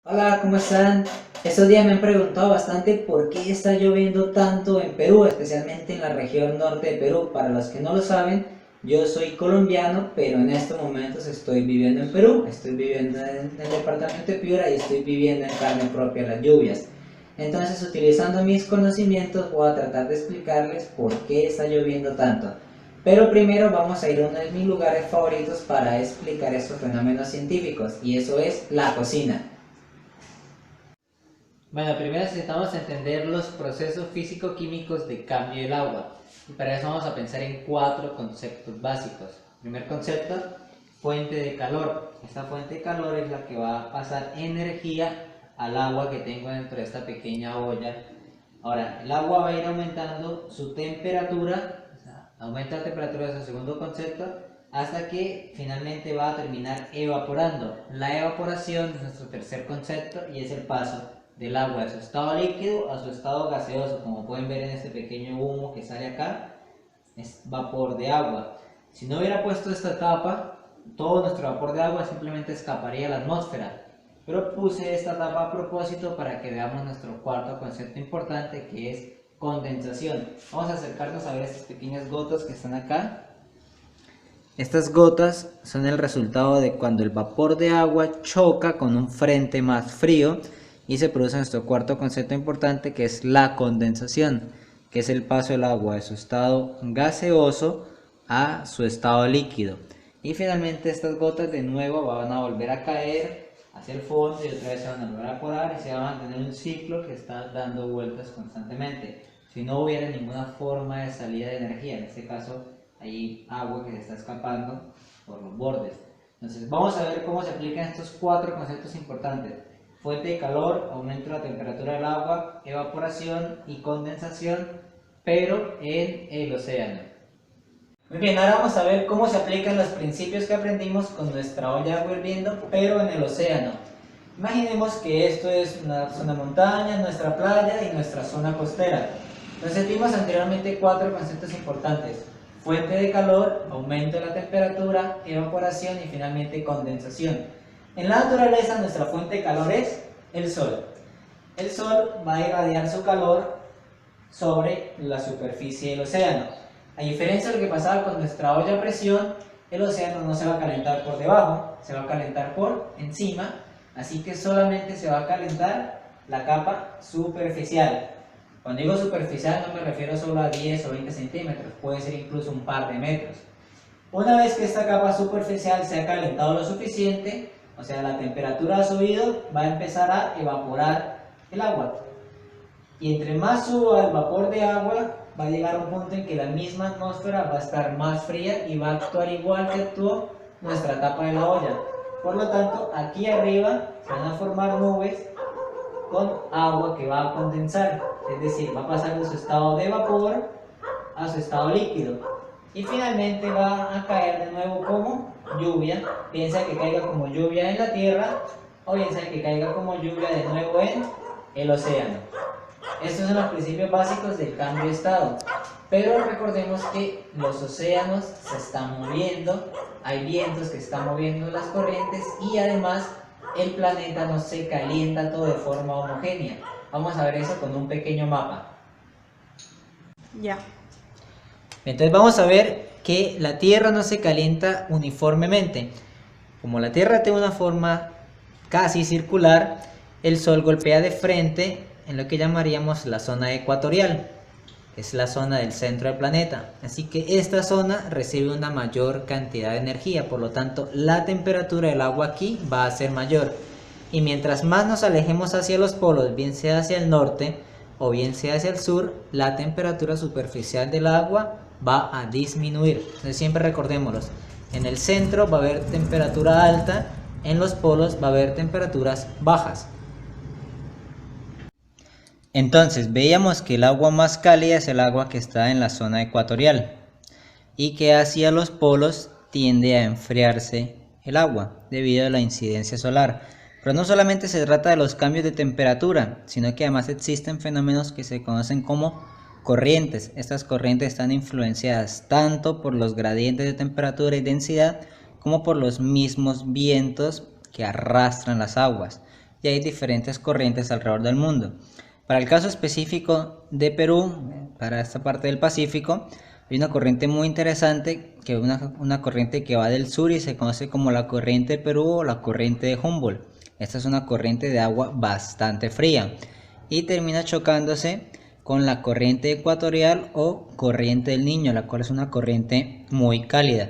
Hola, ¿cómo están? Estos días me han preguntado bastante por qué está lloviendo tanto en Perú, especialmente en la región norte de Perú. Para los que no lo saben, yo soy colombiano, pero en estos momentos estoy viviendo en Perú. Estoy viviendo en el departamento de Piura y estoy viviendo en carne propia las lluvias. Entonces, utilizando mis conocimientos, voy a tratar de explicarles por qué está lloviendo tanto. Pero primero vamos a ir a uno de mis lugares favoritos para explicar estos fenómenos científicos, y eso es la cocina. Bueno, primero necesitamos entender los procesos físico-químicos de cambio del agua. Y para eso vamos a pensar en cuatro conceptos básicos. Primer concepto, fuente de calor. Esta fuente de calor es la que va a pasar energía al agua que tengo dentro de esta pequeña olla. Ahora, el agua va a ir aumentando su temperatura, o sea, aumenta la temperatura, es el segundo concepto, hasta que finalmente va a terminar evaporando. La evaporación es nuestro tercer concepto y es el paso del agua de su estado líquido a su estado gaseoso. Como pueden ver en este pequeño humo que sale acá, es vapor de agua. Si no hubiera puesto esta tapa, todo nuestro vapor de agua simplemente escaparía a la atmósfera. Pero puse esta tapa a propósito para que veamos nuestro cuarto concepto importante, que es condensación. Vamos a acercarnos a ver estas pequeñas gotas que están acá. Estas gotas son el resultado de cuando el vapor de agua choca con un frente más frío y se produce nuestro cuarto concepto importante, que es la condensación, que es el paso del agua de su estado gaseoso a su estado líquido. Y finalmente estas gotas de nuevo van a volver a caer hacia el fondo y otra vez se van a volver a evaporar y se va a mantener un ciclo que está dando vueltas constantemente. Si no hubiera ninguna forma de salida de energía, en este caso hay agua que se está escapando por los bordes. Entonces vamos a ver cómo se aplican estos cuatro conceptos importantes: fuente de calor, aumento de la temperatura del agua, evaporación y condensación, pero en el océano. Muy bien, ahora vamos a ver cómo se aplican los principios que aprendimos con nuestra olla de agua hirviendo, pero en el océano. Imaginemos que esto es una zona de montaña, nuestra playa y nuestra zona costera. Entonces vimos anteriormente cuatro conceptos importantes: fuente de calor, aumento de la temperatura, evaporación y finalmente condensación. En la naturaleza nuestra fuente de calor es el sol. El sol va a irradiar su calor sobre la superficie del océano. A diferencia de lo que pasaba con nuestra olla a presión, el océano no se va a calentar por debajo, se va a calentar por encima, así que solamente se va a calentar la capa superficial. Cuando digo superficial no me refiero solo a 10 o 20 centímetros, puede ser incluso un par de metros. Una vez que esta capa superficial se ha calentado lo suficiente, o sea, la temperatura ha subido, va a empezar a evaporar el agua. Y entre más suba el vapor de agua, va a llegar a un punto en que la misma atmósfera va a estar más fría y va a actuar igual que actuó nuestra tapa de la olla. Por lo tanto, aquí arriba se van a formar nubes con agua que va a condensar, es decir, va a pasar de su estado de vapor a su estado líquido. Y finalmente va a caer de nuevo como lluvia, bien sea que caiga como lluvia en la tierra o bien sea que caiga como lluvia de nuevo en el océano. Estos son los principios básicos del cambio de estado. Pero recordemos que los océanos se están moviendo, hay vientos que están moviendo las corrientes y además el planeta no se calienta todo de forma homogénea. Vamos a ver eso con un pequeño mapa. Ya. Entonces vamos a ver que la Tierra no se calienta uniformemente. Como la Tierra tiene una forma casi circular, el Sol golpea de frente en lo que llamaríamos la zona ecuatorial. Es la zona del centro del planeta. Así que esta zona recibe una mayor cantidad de energía, por lo tanto la temperatura del agua aquí va a ser mayor. Y mientras más nos alejemos hacia los polos, bien sea hacia el norte o bien sea hacia el sur, la temperatura superficial del agua va a disminuir. Entonces siempre recordémoslos: en el centro va a haber temperatura alta, en los polos va a haber temperaturas bajas. Entonces veíamos que el agua más cálida es el agua que está en la zona ecuatorial y que hacia los polos tiende a enfriarse el agua debido a la incidencia solar. Pero no solamente se trata de los cambios de temperatura, sino que además existen fenómenos que se conocen como corrientes. Estas corrientes están influenciadas tanto por los gradientes de temperatura y densidad como por los mismos vientos que arrastran las aguas. y hay diferentes corrientes alrededor del mundo. Para el caso específico de Perú, para esta parte del Pacífico, hay una corriente muy interesante, que es una corriente que va del sur y se conoce como la corriente de Perú o la corriente de Humboldt. Esta es una corriente de agua bastante fría y termina chocándose con la corriente ecuatorial o corriente del Niño, la cual es una corriente muy cálida.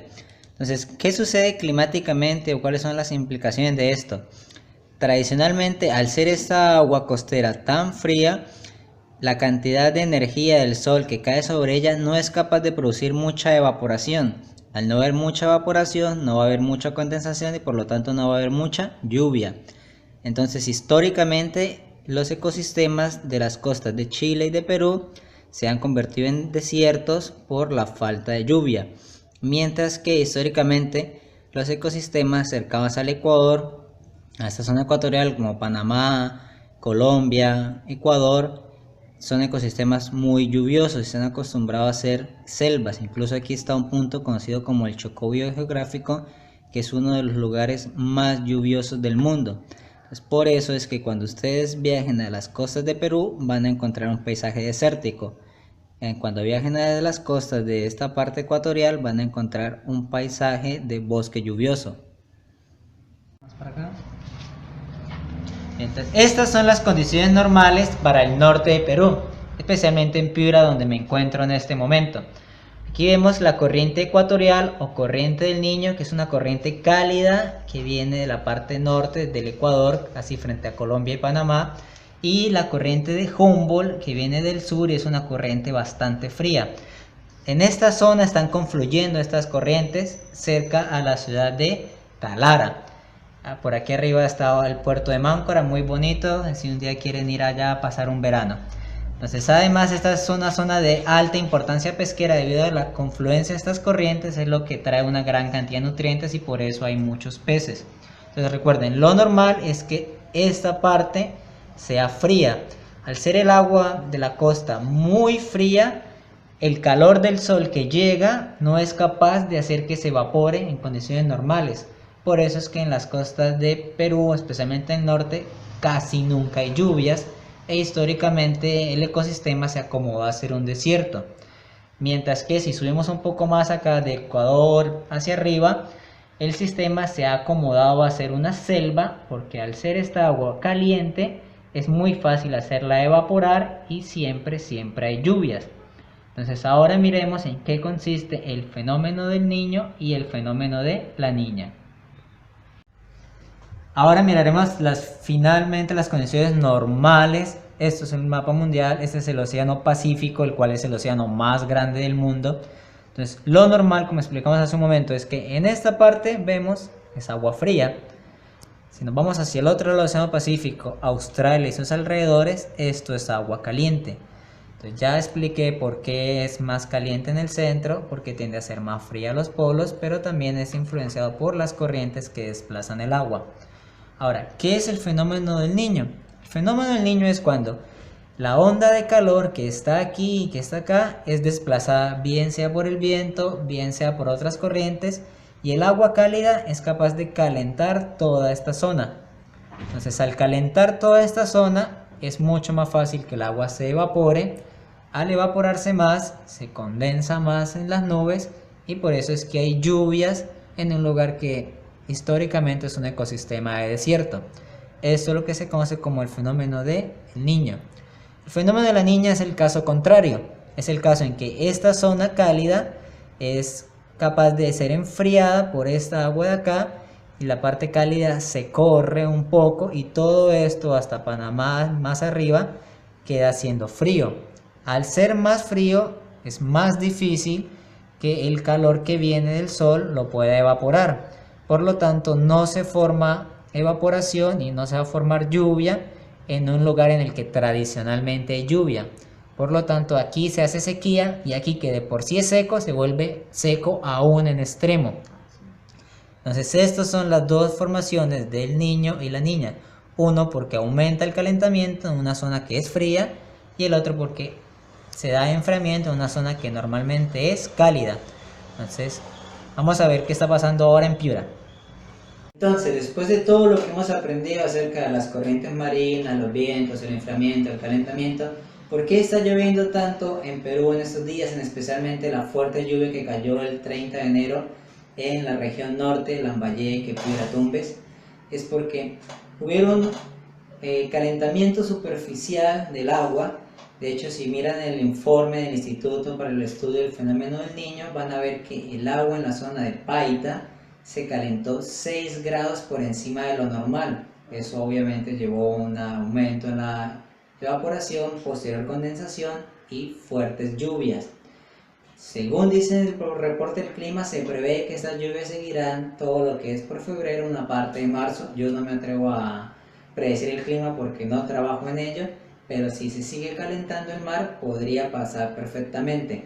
Entonces, ¿qué sucede climáticamente o cuáles son las implicaciones de esto? Tradicionalmente, al ser esta agua costera tan fría, la cantidad de energía del sol que cae sobre ella no es capaz de producir mucha evaporación. Al no haber mucha evaporación, no va a haber mucha condensación y por lo tanto no va a haber mucha lluvia. Entonces, históricamente, los ecosistemas de las costas de Chile y de Perú se han convertido en desiertos por la falta de lluvia, mientras que históricamente los ecosistemas cercanos al Ecuador, a esta zona ecuatorial como Panamá, Colombia, Ecuador, son ecosistemas muy lluviosos y se han acostumbrado a ser selvas. Incluso aquí está un punto conocido como el Chocó biogeográfico, que es uno de los lugares más lluviosos del mundo. Por eso es que cuando ustedes viajen a las costas de Perú van a encontrar un paisaje desértico. Cuando viajen a las costas de esta parte ecuatorial van a encontrar un paisaje de bosque lluvioso. Vamos para acá. Entonces, estas son las condiciones normales para el norte de Perú, especialmente en Piura, donde me encuentro en este momento. Aquí vemos la corriente ecuatorial o corriente del Niño, que es una corriente cálida que viene de la parte norte del Ecuador, casi frente a Colombia y Panamá, y la corriente de Humboldt, que viene del sur y es una corriente bastante fría. En esta zona están confluyendo estas corrientes cerca a la ciudad de Talara. Por aquí arriba está el puerto de Máncora, muy bonito, si un día quieren ir allá a pasar un verano. Entonces, además, esta es una zona de alta importancia pesquera debido a la confluencia de estas corrientes, es lo que trae una gran cantidad de nutrientes y por eso hay muchos peces. Entonces, recuerden, lo normal es que esta parte sea fría. Al ser el agua de la costa muy fría, el calor del sol que llega no es capaz de hacer que se evapore en condiciones normales. Por eso es que en las costas de Perú, especialmente en el norte, casi nunca hay lluvias e históricamente el ecosistema se acomoda a ser un desierto. Mientras que si subimos un poco más acá de Ecuador hacia arriba, el sistema se ha acomodado a ser una selva porque al ser esta agua caliente es muy fácil hacerla evaporar y siempre hay lluvias. Entonces ahora miremos en qué consiste el fenómeno del Niño y el fenómeno de la Niña. Ahora miraremos finalmente las condiciones normales. Esto es el mapa mundial, este es el océano Pacífico, el cual es el océano más grande del mundo. Entonces, lo normal, como explicamos hace un momento, es que en esta parte vemos es agua fría. Si nos vamos hacia el otro lado del océano Pacífico, Australia y sus alrededores, esto es agua caliente. Entonces, ya expliqué por qué es más caliente en el centro, porque tiende a ser más fría los polos, pero también es influenciado por las corrientes que desplazan el agua. Ahora, ¿qué es el fenómeno del Niño? El fenómeno del Niño es cuando la onda de calor que está aquí y que está acá es desplazada bien sea por el viento, bien sea por otras corrientes, y el agua cálida es capaz de calentar toda esta zona. Entonces, al calentar toda esta zona es mucho más fácil que el agua se evapore. Al evaporarse más, se condensa más en las nubes y por eso es que hay lluvias en un lugar que históricamente es un ecosistema de desierto. Esto es lo que se conoce como el fenómeno del Niño. El fenómeno de la Niña es el caso contrario. Es el caso en que esta zona cálida es capaz de ser enfriada por esta agua de acá y la parte cálida se corre un poco y todo esto hasta Panamá más arriba queda siendo frío. Al ser más frío es más difícil que el calor que viene del sol lo pueda evaporar. Por lo tanto, no se forma evaporación y no se va a formar lluvia en un lugar en el que tradicionalmente hay lluvia. Por lo tanto, aquí se hace sequía y aquí que de por sí es seco se vuelve seco aún en extremo. Entonces, estas son las dos formaciones del Niño y la Niña. Uno porque aumenta el calentamiento en una zona que es fría y el otro porque se da enfriamiento en una zona que normalmente es cálida. Entonces, vamos a ver qué está pasando ahora en Piura. Entonces, después de todo lo que hemos aprendido acerca de las corrientes marinas, los vientos, el enfriamiento, el calentamiento, ¿por qué está lloviendo tanto en Perú en estos días, en especialmente la fuerte lluvia que cayó el 30 de enero en la región norte, Lambayeque, Piura, Tumbes? Es porque hubieron calentamiento superficial del agua. De hecho, si miran el informe del Instituto para el Estudio del Fenómeno del Niño, van a ver que el agua en la zona de Paita se calentó 6 grados por encima de lo normal. Eso obviamente llevó a un aumento en la evaporación, posterior condensación y fuertes lluvias. Según dice el reporte del clima, se prevé que estas lluvias seguirán todo lo que es por febrero, una parte de marzo. Yo no me atrevo a predecir el clima porque no trabajo en ello, pero si se sigue calentando el mar podría pasar perfectamente.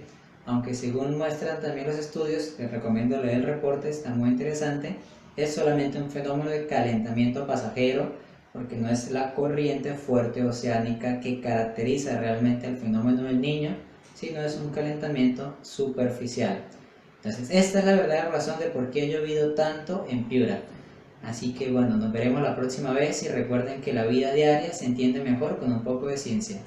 Aunque según muestran también los estudios, les recomiendo leer el reporte, está muy interesante, es solamente un fenómeno de calentamiento pasajero, porque no es la corriente fuerte oceánica que caracteriza realmente el fenómeno del Niño, sino es un calentamiento superficial. Entonces, esta es la verdadera razón de por qué ha llovido tanto en Piura. Así que bueno, nos veremos la próxima vez y recuerden que la vida diaria se entiende mejor con un poco de ciencia.